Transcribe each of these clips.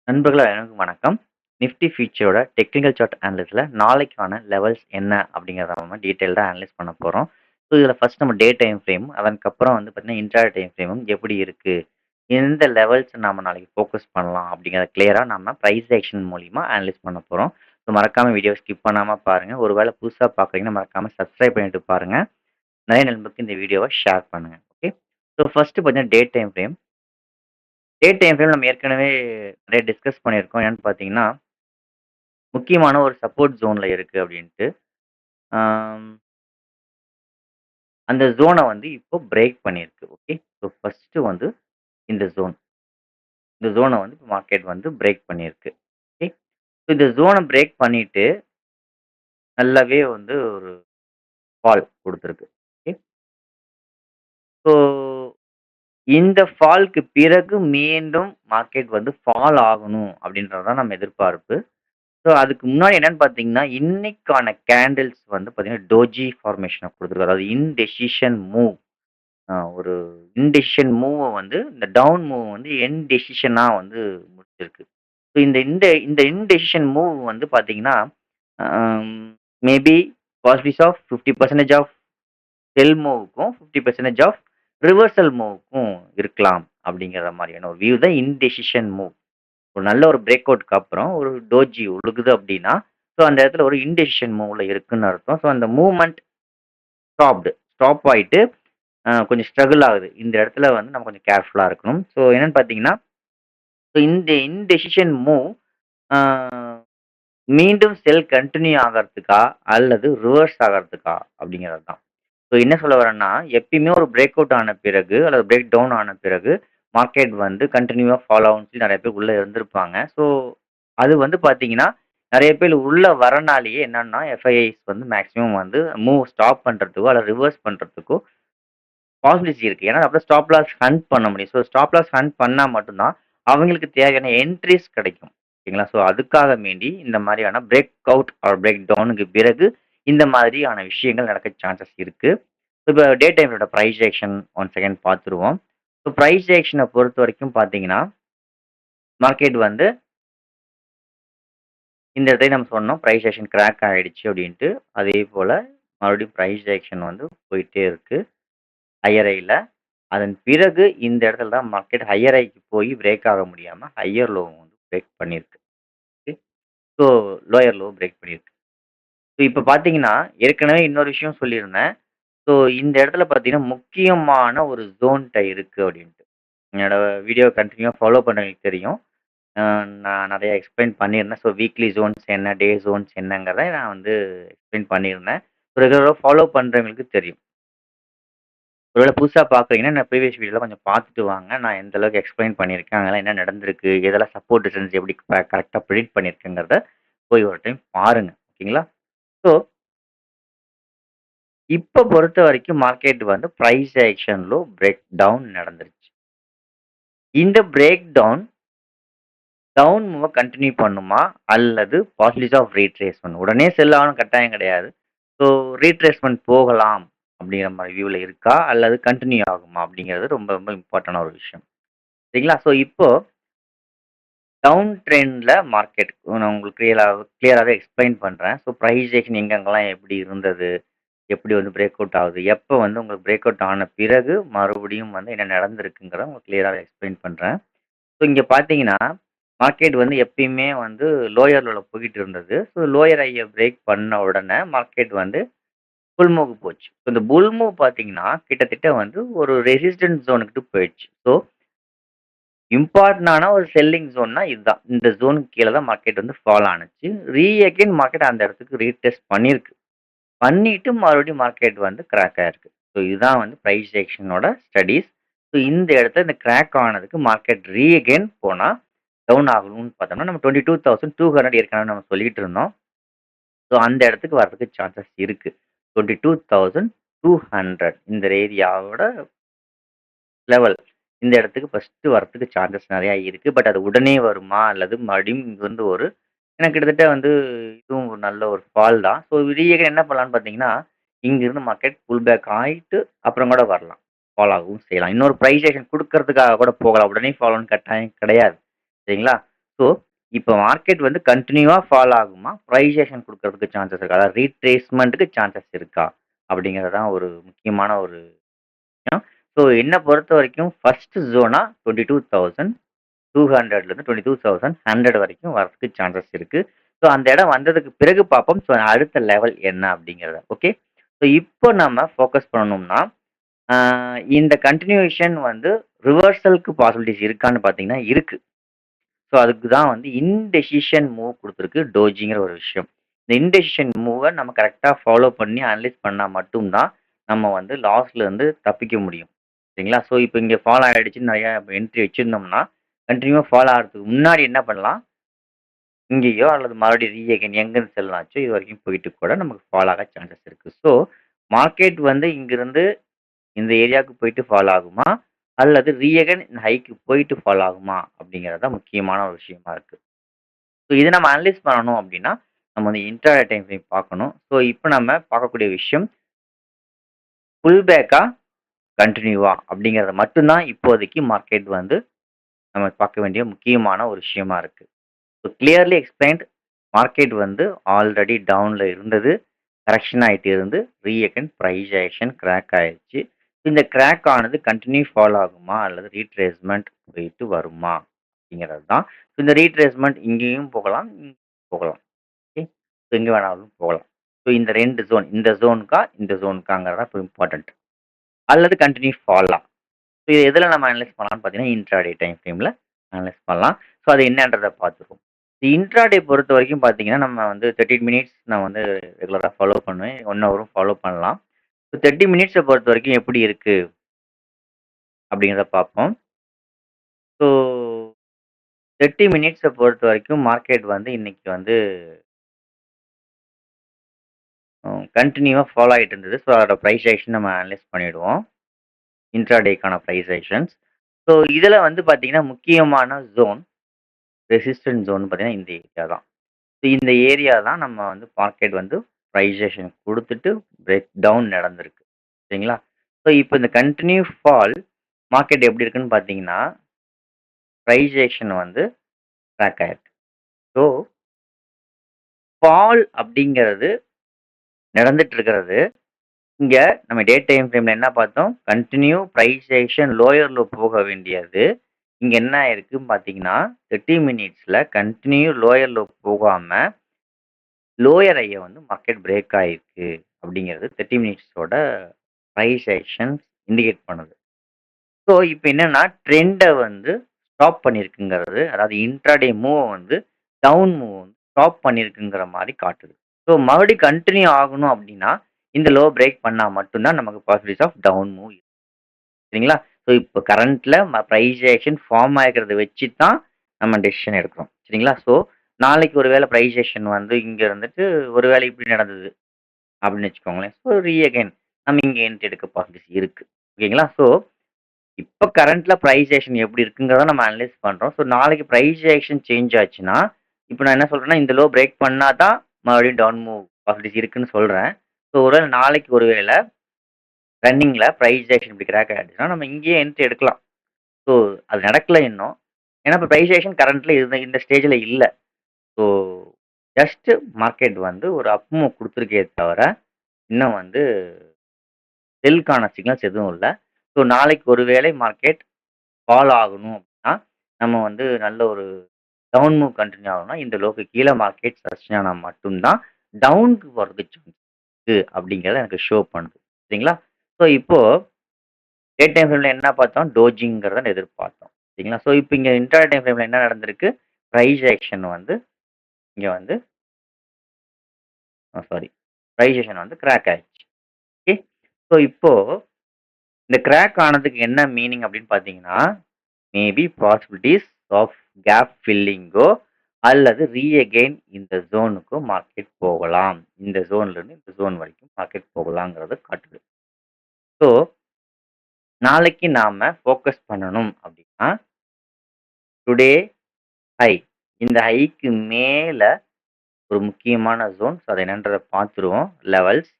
நண்பர்களே அனைவருக்கும் வணக்கம். நிஃப்டி ஃபியூச்சரோட டெக்னிக்கல் சார்ட் அனாலிசிஸ்ல நாளைக்கான லெவல்ஸ் என்ன அப்படிங்கிறத நம்ம டீட்டெயில்டா அனலைஸ் பண்ண போறோம். ஸோ இதில ஃபர்ஸ்ட் நம்ம டே டைம் ஃப்ரேம் அதற்கப்புறம் வந்து பார்த்தீங்கன்னா, இன்ட்ராடே டைம் ஃப்ரேமும் எப்படி இருக்கு? எந்த லெவல்ஸ் நாம நாளைக்கு ஃபோக்கஸ் பண்ணலாம் அப்படிங்கிறத கிளியரா நம்ம பிரைஸ் ஆக்ஷன் மூலியமா அனலைஸ் பண்ண போறோம். ஸோ மறக்காம வீடியோ ஸ்கிப் பண்ணாம பாருங்க. ஒருவேளை புதுசா பார்க்குறீங்கன்னா மறக்காம சப்ஸ்கிரைப் பண்ணிட்டு பாருங்க. நிறைய நண்பருக்கு இந்த வீடியோவ ஷேர் பண்ணுங்க. ஓகே. ஸோ ஃபர்ஸ்ட் பார்த்தீங்கன்னா day time frame. Day time frame நம்ம ஏற்கனவே நிறைய டிஸ்கஸ் பண்ணியிருக்கோம். என்னன்னு பார்த்தீங்கன்னா, முக்கியமான ஒரு சப்போர்ட் ஜோன்ல இருக்கு அப்படின்ட்டு. ஆம், அந்த ஜோன வந்து இப்போ பிரேக் பண்ணியிருக்கு. ஓகே. ஸோ ஃபர்ஸ்ட்டு வந்து இந்த ஜோன். இந்த ஜோன வந்து இப்போ மார்க்கெட் வந்து பிரேக் பண்ணியிருக்கு. ஓகே. ஸோ இந்த ஜோன பிரேக் பண்ணிட்டு நல்லாவே வந்து ஒரு ஃபால் குடுத்துருக்கு. ஓகே. ஸோ இந்த ஃபால்க்கு பிறகு மீண்டும் மார்க்கெட் வந்து ஃபால் ஆகணும் அப்படின்றது தான் நம்ம எதிர்பார்ப்பு. ஸோ அதுக்கு முன்னாடி என்னன்னு பார்த்தீங்கன்னா, இன்னைக்கான கேண்டில்ஸ் வந்து பார்த்தீங்கன்னா, டோஜி ஃபார்மேஷன குடுத்துருக்கு. அதாவது இன்டெசிஷன் மூவ். ஒரு இன்டெசிஷன் மூவ வந்து இந்த டவுன் மூவ் வந்து என்டெசிஷனா வந்து முடிச்சிருக்கு. ஸோ இந்த இந்த இந்த இன்டெசிஷன் மூவ் வந்து பார்த்தீங்கன்னா, um maybe possibilities of 50% of sell மூவ்‌க்கும், 50% ஆஃப் ரிவர்சல் மூவ்‌க்கும் இருக்கலாம். அப்படிங்கிற மாரியான ஒரு வியூ தான் இன்டெசிஷன் மூவ். ஒரு நல்ல ஒரு பிரேக் அவுட்க்கு அப்புறம் ஒரு டோஜி உழுகுது அப்படின்னா, ஸோ அந்த இடத்துல ஒரு இன்டெசிஷன் மூவ்ல இருக்குன்னு அர்த்தம். ஸோ அந்த மூவ்மெண்ட் ஸ்டாப் ஆயிட்டு கொஞ்சம் ஸ்ட்ரகிள் ஆகுது. இந்த இடத்துல வந்து நம்ம கொஞ்சம் கேர்ஃபுல்லா இருக்கணும். ஸோ என்னன்னு பார்த்தீங்கன்னா, ஸோ இந்த இன்டெசிஷன் மூவ் அ மீண்டும் செல் கன்டின்யூ ஆகறதுக்கா? அல்லது ரிவர்ஸ் ஆகறதுக்கா? அப்படிங்கிறது தான். ஸோ என்ன சொல்ல வரேன்னா, எப்பயுமே ஒரு பிரேக் அவுட் ஆன பிறகு அல்லது பிரேக் டவுன் ஆன பிறகு மார்க்கெட் வந்து கன்டினியூவா ஃபாலோ ஆகும்னு சொல்லி நெறைய பேர் உள்ள இருந்திருப்பாங்க. ஸோ அது வந்து பார்த்தீங்கன்னா, நெறைய பேர் உள்ள வரனாலேயே என்னன்னா, எஃப்ஐஐஸ் வந்து மேக்ஸிமம் வந்து மூவ் ஸ்டாப் பண்றதுக்கோ, அல்லது ரிவர்ஸ் பண்றதுக்கோ பாசிபிலிட்டி இருக்கு. ஏன்னா, அப்பதான் ஸ்டாப் லாஸ் ஹண்ட் பண்ண முடியும். ஸோ ஸ்டாப் லாஸ் ஹண்ட் பண்ணா மட்டும் தான், அவங்களுக்கு தேவையான என்ட்ரீஸ் கிடைக்கும். ஓகேங்களா? ஸோ அதுக்காக வேண்டி இந்த மாரியான பிரேக் அவுட் ஆர் பிரேக் டவுனுக்கு பிறகு இந்த மாதிரியான விஷயங்கள் நடக்க சான்சஸ் இருக்கு. இப்ப டே டைமோட பிரைஸ் ஆக்ஷன் ஒன் செகண்ட் பார்த்துருவோம். ஸோ பிரைஸ் ஆக்ஷன பொறுத்தவரைக்கும் பார்த்தீங்கன்னா, மார்க்கெட் வந்து இந்த இடத்துல நம்ம சொன்னோம் பிரைஸ் ஆக்ஷன் கிராக் ஆயிடுச்சு அப்டின்ட்டு. அதேபோல மறுபடியும் பிரைஸ் ஆக்ஷன் வந்து போயிட்டே இருக்கு. ஹையர் ஹைல. அதன் பிறகு இந்த இடத்துல தான் மார்க்கெட் ஹையர் ஹைக்கு போய் பிரேக் ஆக முடியாம ஹையர் லோ வந்து பிரேக் பண்ணியிருக்கு. Okay. So lower low break பண்ணியிருக்கு. ஸோ இப்ப பார்த்தீங்கன்னா, ஏற்கனவே இன்னொரு விஷயம் சொல்லியிருந்தேன். ஸோ இந்த இடத்துல பார்த்தீங்கன்னா, முக்கியமான ஒரு ஜோன்ட்ட இருக்கு அப்டின்ட்டு. என்னோட வீடியோ கன்டினியூவா ஃபாலோ பண்றவங்களுக்கு தெரியும். அ நான் நெறைய எக்ஸ்பிளைன் பண்ணியிருந்தேன். ஸோ வீக்லி ஜோன்ஸ் என்ன, டே ஜோன்ஸ் என்னங்கிறத நான் வந்து எக்ஸ்பிளைன் பண்ணியிருந்தேன். ரெகுலரா ஃபாலோ பண்றவங்களுக்கு தெரியும். ஒருவேள புதுசா பார்க்குறீங்கன்னா, நான் ப்ரீவியஸ் வீடியோல கொஞ்சம் பார்த்துட்டு வாங்க. நான் எந்த அளவுக்கு எக்ஸ்பிளைன் பண்ணியிருக்கேன், அங்கலாம் என்ன நடந்திருக்கு, எதெல்லாம் சப்போர்ட் ரெசிஸ்டன்ஸ் எப்படி கரெக்ட்டா ப்ரிடிக்ட் பண்ணியிருக்கேங்கிறத போய் ஒரு டைம் பாருங்க. ஓகேங்களா? ஸோ, இப்ப பொறுத்தவரைக்கும் மார்க்கெட் வந்து price action low break down நடந்துருச்சு. இந்த பிரேக் டவுன் மூவ கன்டின்யூ பண்ணுமா? அல்லது பாசிபிலிட்டிஸ் ஆஃப் ரீட்ரேஸ்மென்ட் உடனே செல் ஆகணும்னு கட்டாயம் கிடையாது. ஸோ ரீட்ரேஸ்மென்ட் போகலாம் அப்படிங்கிற மாரி வியூல இருக்கா? அல்லது கன்டின்யூ ஆகுமா? அப்படிங்கிறது ரொம்ப ரொம்ப இம்பார்ட்டன்டான ஒரு விஷயம். சரிங்களா? ஸோ இப்போ டவுன் ட்ரெண்ட்ல மார்க்கெட் நான் உங்களுக்கு கிளியராவே எக்ஸ்பிளைன் பண்றேன். ஸோ பிரைஸ் ஆக்ஷன் எங்கெங்கலாம் எப்படி இருந்தது? எப்படி வந்து பிரேக் அவுட் ஆகுது? எப்ப வந்து உங்களுக்கு பிரேக் அவுட் ஆன பிறகு மறுபடியும் வந்து என்ன நடந்திருக்குங்கிறத உங்களுக்கு கிளியராவே எக்ஸ்பிளைன் பண்றேன். ஸோ இங்க பார்த்தீங்கன்னா, மார்க்கெட் வந்து எப்பயுமே வந்து லோயர் லோல போயிட்டு இருந்தது. ஸோ லோயர் ஹைய பிரேக் பண்ண உடனே மார்க்கெட் வந்து புல் மூவ்க்கு போச்சு. ஸோ இந்த புல் மூவ் பார்த்தீங்கன்னா, கிட்டத்தட்ட வந்து ஒரு ரெசிஸ்டன்ஸ் ஜோனுக்கு போயிடுச்சு. ஸோ இம்பார்ட்டன்டான ஒரு செல்லிங் ஜோன்னா இதுதான். இந்த ஜோனுக்கு கீழ தான் மார்க்கெட் வந்து ஃபால் ஆனுச்சு. அகைன் மார்க்கெட் அந்த இடத்துக்கு ரீடெஸ்ட் பண்ணியிருக்கு. பண்ணிட்டு மறுபடியும் மார்க்கெட் வந்து கிராக் ஆயிருக்கு. ஸோ இதுதான் வந்து பிரைஸ் ஆக்ஷனோட ஸ்டடீஸ். ஸோ இந்த இடத்துல இந்த கிராக் ஆனதுக்கு மார்க்கெட் அகைன் போனா டவுன் ஆகணும்னு பார்த்தோம்னா, நம்ம 22,200 ஏற்கனவே நம்ம சொல்லிட்டு இருந்தோம். ஸோ அந்த இடத்துக்கு வர்றதுக்கு சான்சஸ் இருக்கு. 22,200 இந்த ஏரியாவோட லெவல். இந்த இடத்துக்கு ஃபர்ஸ்ட்டு வரதுக்கு சான்சஸ் நெறையா இருக்கு. பட் அது உடனே வருமா? அல்லது மறுபடியும் இங்கிருந்து ஒரு ஏன்னா கிட்டத்தட்ட வந்து இதுவும் ஒரு நல்ல ஒரு ஃபால் தான். ஸோ விடியகாலை என்ன பண்ணலான்னு பார்த்தீங்கன்னா, இங்கிருந்து மார்க்கெட் புல் பேக் ஆயிட்டு அப்புறம் கூட வரலாம். ஃபால் ஆகவும் செய்யலாம். இன்னொரு பிரைஸ் ஆக்ஷன் குடுக்கறதுக்காக கூட போகலாம். உடனே ஃபாலோன்னு கட்டாயம் கிடையாது. சரிங்களா? ஸோ, இப்ப மார்க்கெட் வந்து கன்டினியூவா ஃபால் ஆகுமா? பிரைஸேஷன் குடுக்கறதுக்கு சான்சஸ் இருக்கா? அதாவது ரீட்ரேஸ்மென்ட்க்கு சான்சஸ் இருக்கா? அப்படிங்கிறது தான் ஒரு முக்கியமான ஒரு விஷயம். ஸோ, என்ன பொறுத்தவரைக்கும் ஃபர்ஸ்ட் ஜோனா 22,200லேருந்து 22,100 வரைக்கும் வரதுக்கு சான்சஸ் இருக்கு. ஸோ, அந்த இடம் வந்ததுக்கு பிறகு பார்ப்போம். ஸோ, அடுத்த லெவல் என்ன அப்படிங்கிறத. ஓகே. ஸோ, இப்போ நம்ம ஃபோக்கஸ் பண்ணணும்னா, ஆ இந்த கன்டினியூவேஷன் வந்து ரிவர்சலுக்கு பாசிபிலிட்டீஸ் இருக்கான்னு பார்த்தீங்கன்னா, இருக்கு. ஸோ, அதுக்கு தான் வந்து இன்டெசிஷன் மூவ் குடுத்துருக்கு டோஜிங்கிற ஒரு விஷயம். இந்த இன்டெசிஷன் மூவ நம்ம கரெக்ட்டா ஃபாலோ பண்ணி அனலைஸ் பண்ணா மட்டும் தான், நம்ம வந்து லாஸ்லருந்து தப்பிக்க முடியும். சரிங்களா? ஸோ, இப்ப இங்க ஃபால் ஆயிடுச்சுன்னு நெறைய என்ட்ரி வச்சிருந்தோம்னா, கன்டினியூவா ஃபால் ஆகுறதுக்கு முன்னாடி என்ன பண்ணலாம்? இங்கேயோ அல்லது மறுபடியும் ரீஅகைன் எங்கருந்து செல் ஆச்சோ, இதுவரைக்கும் போயிட்டு கூட நமக்கு ஃபால் ஆக சான்சஸ் இருக்கு. ஸோ, மார்க்கெட் வந்து இங்கிருந்து இந்த ஏரியாவுக்கு போயிட்டு ஃபால் ஆகுமா? அல்லது ரீஅகைன் இந்த ஹைக்கு போயிட்டு ஃபால் ஆகுமா? அப்படிங்கிறது தான் முக்கியமான ஒரு விஷயமா இருக்கு. ஸோ, இத நம்ம அனலைஸ் பண்ணணும் அப்படின்னா, நம்ம வந்து இன்ட்ராடே டைம் ஃப்ரேம் பார்க்கணும். ஸோ, இப்ப நம்ம பார்க்கக்கூடிய விஷயம், புல் பேக்கா? கன்டினியூவா? அப்படிங்கிறத மட்டும் தான் இப்போதைக்கு மார்க்கெட் வந்து நம்ம பார்க்க வேண்டிய முக்கியமான ஒரு விஷயமா இருக்கு. ஸோ கிளியர்லி எக்ஸ்பிளைன்ட் மார்க்கெட் வந்து ஆல்ரெடி டவுன்ல இருந்தது. கரெக்ஷன் ஆயிட்டு இருந்து ரீஅகைன் பிரைஸ் ஆக்ஷன் கிராக் ஆயிருச்சு. இந்த கிராக் ஆனது கன்டின்யூ ஃபால் ஆகுமா? அல்லது ரீட்ரேஸ்மென்ட் போயிட்டு வருமா? அப்படிங்கிறது தான். இந்த ரீட்ரேஸ்மென்ட் இங்கேயும் போகலாம், இங்கேயும் போகலாம். ஓகே. ஸோ எங்க வேணாலும் போகலாம். ஸோ இந்த 2 ஜோன் இந்த ஜோனுக்கா, இந்த ஜோனுக்காங்கிறது தான் இப்போ இம்பார்ட்டன்ட். அல்லது கன்டின்யூ ஃபாலா? ஸோ இது எதுல நம்ம அனலைஸ் பண்ணலாம்னு பார்த்தீங்கன்னா, இன்ட்ராடே டைம் ஃப்ரேம்ல அனலைஸ் பண்ணலாம். ஸோ அது என்னன்றத பார்த்துருவோம். இன்ட்ராடே பொறுத்தவரைக்கும் பார்த்தீங்கன்னா, நம்ம வந்து 13 மினிட்ஸ் நான் வந்து ரெகுலரா ஃபாலோ பண்ணுவேன். 1 ஹவரும் ஃபாலோ பண்ணலாம். ஸோ 30 மினிட்ஸ பொறுத்தவரைக்கும் எப்படி இருக்கு? அப்படிங்கிறத பார்ப்போம். ஸோ 30 மினிட்ஸ பொறுத்தவரைக்கும் மார்க்கெட் வந்து இன்னைக்கு வந்து கன்டினியூவா ஃபாலோ ஆயிட்டு இருந்தது. ஸோ அதோட பிரைஸ் ஆக்ஷன் நம்ம அனலைஸ் பண்ணிடுவோம். இன்ட்ராடேக்கான பிரைஸ் ஆக்ஷன்ஸ். ஸோ இதுல வந்து பார்த்தீங்கன்னா, முக்கியமான ஜோன் ரெசிஸ்டன்ட் ஜோன் பார்த்தீங்கன்னா, இந்த ஏரியா தான். ஸோ இந்த ஏரியா தான் நம்ம வந்து மார்க்கெட் வந்து பிரைஸேஷன் குடுத்துட்டு பிரேக் டவுன் நடந்திருக்கு. சரிங்களா? ஸோ இப்போ இந்த கன்டின்யூ ஃபால் மார்க்கெட் எப்படி இருக்குன்னு பார்த்தீங்கன்னா, பிரைஸேஷன் வந்து கிராக் ஆயிருக்கு. ஸோ ஃபால் அப்படிங்கிறது நடந்துட்டு இருக்கிறது. இங்க நம்ம டே டைம் ஃப்ரேம்ல என்ன பார்த்தோம்? கன்டின்யூ பிரைஸேஷன் லோயர் லோ போக வேண்டியது. இங்க என்ன ஆயிருக்குன்னு பார்த்தீங்கன்னா, 30 மினிட்ஸ்ல கன்டின்யூ லோயர் லோ போகாம லோயர் ஹைய வந்து மார்க்கெட் பிரேக் ஆயிருக்கு அப்படிங்கிறது 30 மினிட்ஸோட பிரைஸ் ஆக்ஷன்ஸ் இண்டிகேட் பண்ணுது. ஸோ இப்போ என்னன்னா ட்ரெண்ட வந்து ஸ்டாப் பண்ணியிருக்குங்கிறது, அதாவது இன்ட்ராடே மூவ வந்து டவுன் மூவ் வந்து ஸ்டாப் பண்ணியிருக்குங்கிற மாரி காட்டுது. ஸோ மறுபடியும் கன்டின்யூ ஆகணும் அப்படின்னா, இந்த லோ பிரேக் பண்ணா மட்டும் தான் நமக்கு பாசிபிலிட்டீஸ் ஆஃப் டவுன் மூவ் சரிங்களா? ஸோ இப்போ கரண்ட்ல பிரைஸ் ஆக்ஷன் ஃபார்ம் ஆயிருக்கிறத வச்சு தான் நம்ம டெசிஷன் எடுக்கிறோம். சரிங்களா? ஸோ நாளைக்கு ஒரு வேளை பிரைஸ் ஆக்ஷன் வந்து இங்க இருந்துட்டு ஒரு வேளை இப்படி நடந்தது. அப்படின்னு வச்சுக்கோங்களேன். ஸோ ரீஅகைன் நம்ம இங்க என்ட்ரி எடுக்க பாசிபிலிட்டிஸ் இருக்கு. ஓகேங்களா? ஸோ இப்ப கரண்ட்ல பிரைஸ் ஆக்ஷன் எப்படி இருக்குங்கிறத நம்ம அனலைஸ் பண்றோம். ஸோ நாளைக்கு பிரைஸ் ஆக்ஷன் சேஞ்ச் ஆச்சுன்னா, இப்ப நான் என்ன சொல்றேன்னா, இந்த லோ பிரேக் பண்ணா தான் மறுபடியும் டவுன் மூவ் பாசிபிலிட்டிஸ் இருக்குன்னு சொல்றேன். ஸோ ஒருவேளை நாளைக்கு ஒரு வேள ரன்னிங்ல பிரைஸ் ஆக்ஷன் இப்படி கிராக் ஆயிடுச்சுன்னா, நம்ம இங்கேயே என்ட்ரி எடுக்கலாம். ஸோ அது நடக்கல இன்னும். ஏன்னா இப்ப பிரைஸ் ஆக்ஷன் கரண்ட்ல இந்த ஸ்டேஜ்ல இல்ல. ஸோ ஜஸ்ட் மார்க்கெட் வந்து ஒரு அப் மூவ் குடுத்துருக்கே தவிர, இன்னும் வந்து செல்லுக்கான சிக்னல்ஸ் எதுவும் இல்ல. ஸோ நாளைக்கு ஒரு வேளை மார்க்கெட் ஃபால் ஆகணும் அப்படின்னா, நம்ம வந்து நல்ல ஒரு டவுன் மூவ் கன்டின்யூ ஆகணும்னா, இந்த லோக்கு கீழ மார்க்கெட் சஸ்டெயின் ஆனா மட்டும் தான் டவுனுக்கு போறதுக்கு சான்ஸ் இருக்கு அப்படிங்கிறத எனக்கு ஷோ பண்ணுது. சரிங்களா? ஸோ இப்போ டே டைம் ஃப்ரேம்ல என்ன பார்த்தோம்? டோஜிங்கிறத எதிர்பார்த்தோம். சரிங்களா? ஸோ இப்போ இங்க இன்ட்ரா டைம் ஃப்ரேம்ல என்ன நடந்திருக்கு? பிரைஸ் ஆக்ஷன் வந்து இங்க வந்து சாரி பிரைஸ் ஆக்ஷன் வந்து கிராக் ஆயிடுச்சு. ஓகே. ஸோ இப்போ இந்த கிராக் ஆனதுக்கு என்ன மீனிங் அப்படின்னு பார்த்தீங்கன்னா, மேபி பாசிபிலிட்டீஸ் ஆஃப் கேப் ஃபில்லிங்கோ அல்லது ரீஅகைன் இந்த ஜோனுக்கோ மார்க்கெட் போகலாம். இந்த ஜோன்ல இருந்து இந்த ஜோன் வரைக்கும் மார்க்கெட் போகலாங்கிறத காட்டுது. ஸோ நாளைக்கு நாம ஃபோக்கஸ் பண்ணணும் அப்படின்னா, டுடே ஹை இந்த ஹைக்கு மேல ஒரு முக்கியமான ஜோன். ஸோ அது என்னன்றத பார்த்துருவோம். லெவல்ஸ்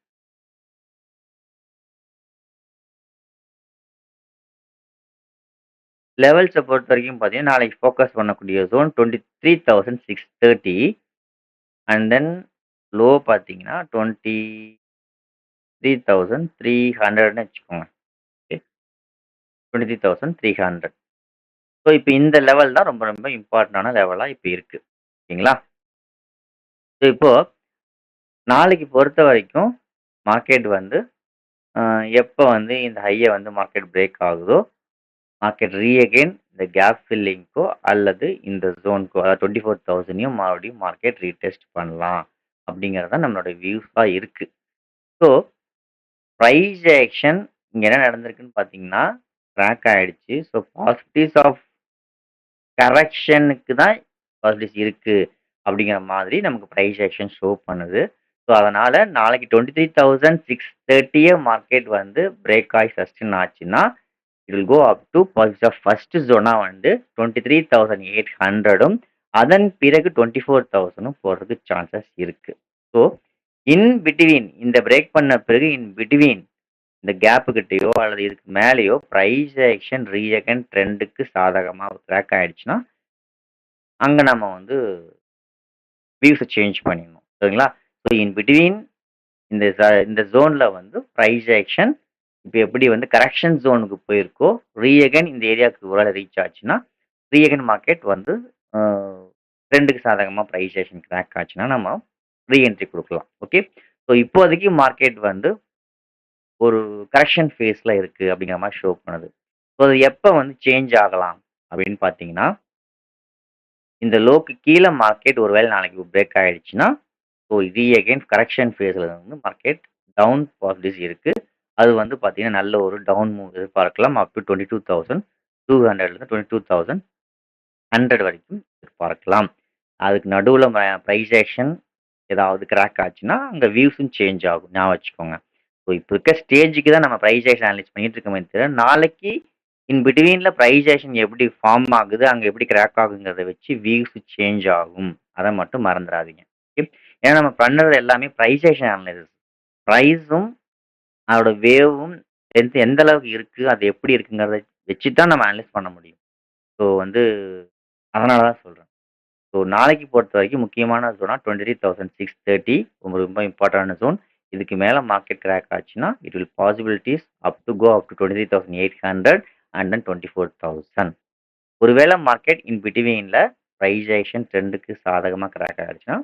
லெவல்ஸ பொறுத்தவரைக்கும் பார்த்தீங்கன்னா, நாளைக்கு ஃபோக்கஸ் பண்ணக்கூடிய ஜோன் 23,630 அண்ட் தென் லோ பார்த்தீங்கன்னா, 23,300ன்னு வச்சுக்கோங்க. ஓகே. 23,300. ஸோ, இப்ப இந்த லெவல் தான் ரொம்ப ரொம்ப இம்பார்ட்டன்டான லெவலா இப்ப இருக்கு. ஓகேங்களா? ஸோ, இப்போ நாளைக்கு பொறுத்தவரைக்கும் மார்க்கெட் வந்து அ எப்ப வந்து இந்த ஹைய வந்து மார்க்கெட் பிரேக் ஆகுதோ, மார்க்கெட் அகைன் இந்த கேப் ஃபில்லிங்க்கோ அல்லது இந்த ஜோன்க்கோ அதாவது 24,000யும் மறுபடியும் மார்க்கெட் ரீடெஸ்ட் பண்ணலாம். அப்படிங்கிறது தான் நம்மளோட வியூஸா இருக்கு. ஸோ, பிரைஸ் ஆக்ஷன் இங்க என்ன நடந்திருக்குன்னு பார்த்தீங்கன்னா, கிராக் ஆயிடுச்சு. ஸோ, பாசிபிலிட்டீஸ் ஆஃப் கரெக்ஷனுக்கு தான் பாசிபிலிட்டீஸ் இருக்கு. அப்படிங்கிற மாதிரி நமக்கு பிரைஸ் ஆக்ஷன் ஷோ பண்ணுது. ஸோ, அதனால நாளைக்கு 23,630 மார்க்கெட் வந்து பிரேக் ஆயி சஸ்டெயின் ஆச்சுன்னா, it will go up to first ஜோனா வந்து 23,800ம் அதன் பிறகு 24,000ம் போறதுக்கு சான்சஸ் இருக்கு. ஸோ, இன் பிட்வீன் இந்த பிரேக் பண்ண பிறகு இன் பிட்வீன் இந்த கேப் கிட்டயோ அல்லது இதுக்கு மேலேயோ பிரைஸ் ஆக்ஷன் ரீஅகைன் ட்ரெண்டுக்கு சாதகமா கிராக் ஆயிடுச்சுன்னா, அங்க நம்ம வந்து வியூஸ சேஞ்ச் பண்ணிடணும். சரிங்களா? ஸோ இன் பிட்வீன் இந்த ஜோன்ல வந்து பிரைஸ் ஆக்ஷன் இப்ப எப்படி வந்து கரெக்ஷன் ஜோனுக்கு போயிருக்கோ, ரீஅகைன் இந்த ஏரியாவுக்கு ஒரு வேள ரீச் ஆச்சுன்னா, ரீஅகைன் மார்க்கெட் வந்து அ ட்ரெண்டுக்கு சாதகமா பிரைஸ் ஆக்ஷன் கிராக் ஆச்சுன்னா, நம்ம ரீஎன்ட்ரி குடுக்கலாம். ஓகே. ஸோ இப்போதைக்கு மார்க்கெட் வந்து ஒரு கரெக்ஷன் ஃபேஸ்ல இருக்கு அப்படிங்கிற மாரி ஷோ பண்ணுது. ஸோ அது எப்ப வந்து சேஞ்ச் ஆகலாம் அப்படின்னு பார்த்தீங்கன்னா, இந்த லோக்கு கீழ மார்க்கெட் ஒரு வேள நாளைக்கு பிரேக் ஆயிடுச்சுன்னா, ஸோ ரீஅகைன் கரெக்ஷன் ஃபேஸ்ல வந்து மார்க்கெட் டவுன் பாசிபிலிட்டிஸ் இருக்கு. அது வந்து பார்த்தீங்கன்னா, நல்ல ஒரு டவுன் மூவ் எதிர்பார்க்கலாம். அப் டூ 22,200லேருந்து 22,100 வரைக்கும் எதிர்பார்க்கலாம். அதுக்கு நடுவுல பிரைஸ் ஆக்ஷன் ஏதாவது கிராக் ஆச்சுன்னா, அங்க வியூஸும் சேஞ்ச் ஆகும். ஞாபகம் வச்சுக்கோங்க. ஸோ இப்ப இருக்க ஸ்டேஜ்க்கு தான் நம்ம பிரைஸ் ஆக்ஷன் அனலைஸ் பண்ணிட்டு இருக்கோமே தவிர, நாளைக்கு இன் பிட்வீன்ல பிரைஸ் ஆக்ஷன் எப்படி ஃபார்ம் ஆகுது, அங்க எப்படி கிராக் ஆகுங்கிறத வச்சு வியூஸ் சேஞ்ச் ஆகும். அத மட்டும் மறந்துறாதீங்க. ஓகே. ஏன்னா நம்ம பண்றது எல்லாமே பிரைஸ் ஆக்ஷன் அனலைசிஸ். பிரைஸும் அதோட வேவும் எந்த அளவுக்கு இருக்கு, அது எப்படி இருக்குங்கிறத வச்சு தான் நம்ம அனலைஸ் பண்ண முடியும். ஸோ வந்து அதனால தான் சொல்றேன். ஸோ நாளைக்கு பொறுத்தவரைக்கும் முக்கியமான ஜோனா 23,630 ரொம்ப ரொம்ப இம்பார்ட்டன்டான ஜோன். இதுக்கு மேல மார்க்கெட் கிராக் ஆச்சுன்னா, it will possibilities up to go up to 23,800 and then 24,000. ஒருவேள மார்க்கெட் இன் பிட்வீன்ல பிரைஸ் ஆக்ஷன் ட்ரெண்டுக்கு சாதகமா கிராக் ஆயிடுச்சுன்னா,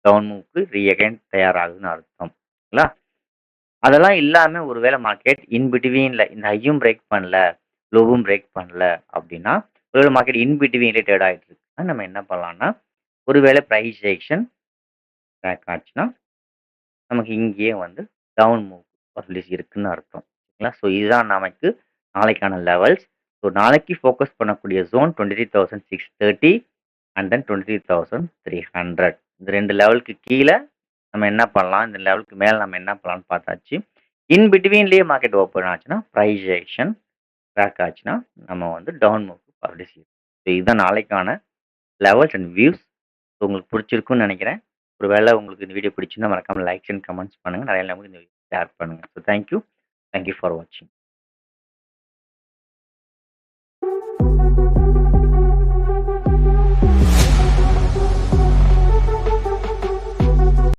டவுன் மூவ்க்கு ரீஅகைன் தயாராகுதுன்னு அர்த்தம். ங்களா? அதெல்லாம் இல்லாம ஒருவேள மார்க்கெட் இன் பிட்வீன்ல இந்த ஹையும் பிரேக் பண்ணல, லோவும் பிரேக் பண்ணல அப்படின்னா, ஒருவேள மார்க்கெட் இன் பிட்வீன்ல ட்ரேட் ஆயிட்டு இருக்குன்னா, நம்ம என்ன பண்ணலாம்னா, ஒருவேள பிரைஸ் ஆக்ஷன் கிராக் ஆச்சுன்னா, நமக்கு இங்கேயே வந்து டவுன் மூவ் பாசிபிலிட்டிஸ் இருக்குன்னு அர்த்தம். சரிங்களா? ஸோ இதுதான் நமக்கு நாளைக்கான லெவல்ஸ். ஸோ நாளைக்கு ஃபோக்கஸ் பண்ணக்கூடிய ஜோன் 23,630 அண்ட் தென் 23,300. இந்த 2 லெவலுக்கு கீழ நம்ம என்ன பண்ணலாம்? இந்த லெவலுக்கு மேல நம்ம என்ன பண்ணலாம்னு பார்த்தாச்சு. இன் பிட்வீன்லயே மார்க்கெட் ஓப்பன் ஆச்சுன்னா, பிரைஸ் ஆக்ஷன் கிராக் ஆச்சுன்னா, நம்ம வந்து டவுன் மூவ்க்கு பாசிபிலிட்டிஸ் இருக்கு. ஸோ இதுதான் நாளைக்கான லெவல்ஸ் அண்ட் வியூஸ். உங்களுக்கு பிடிச்சிருக்கும்னு நினைக்கிறேன். ஒரு வேளை உங்களுக்கு இந்த வீடியோ பிடிச்சிருந்தா மறக்காம லைக்ஸ் அண்ட் கமெண்ட்ஸ் பண்ணுங்க. நிறைய நபருக்கு இந்த வீடியோ ஷேர் பண்ணுங்க. So thank you. Thank you for வாட்சிங்.